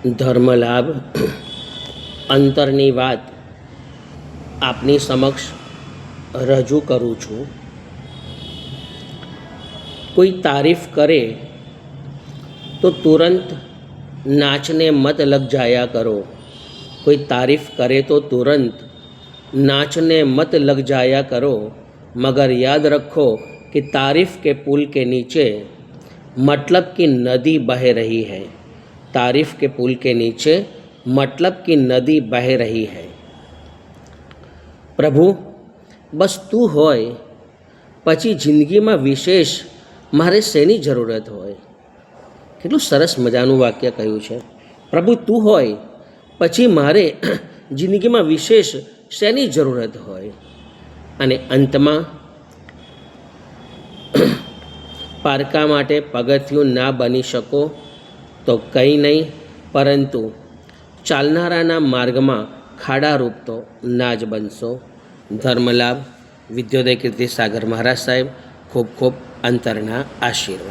ધર્મલાભ અંતરની વાત આપની સમક્ષ રજૂ કરું છું. કોઈ તારીફ કરે તો તુરંત નાચને મત લગ જાયા કરો. કોઈ તારીફ કરે તો तुरंत नाचने मत लग जाया करो. मगर याद रखो कि तारीफ के पुल के नीचे मतलब की नदी बह रही है. तारीफ के पुल के नीचे मतलब की नदी बह रही है. प्रभु बस તું હોય પછી જિંદગીમાં વિશેષ મારે શેની જરૂરત હોય. કેટલું સરસ મજાનું વાક્ય કહ્યું છે. પ્રભુ તું હોય પછી મારે જિંદગીમાં વિશેષ શેની જરૂરત હોય. અને અંતમાં પારકા માટે પગથિયું ના બની શકો તો કંઈ નહીં, પરંતુ ચાલનારાના માર્ગમાં ખાડારૂપ તો ના જ બનશો. ધર્મલાભ વિદ્યોદય કીર્તિ સાગર મહારાજ સાહેબ. ખૂબ ખૂબ અંતરના આશીર્વાદ.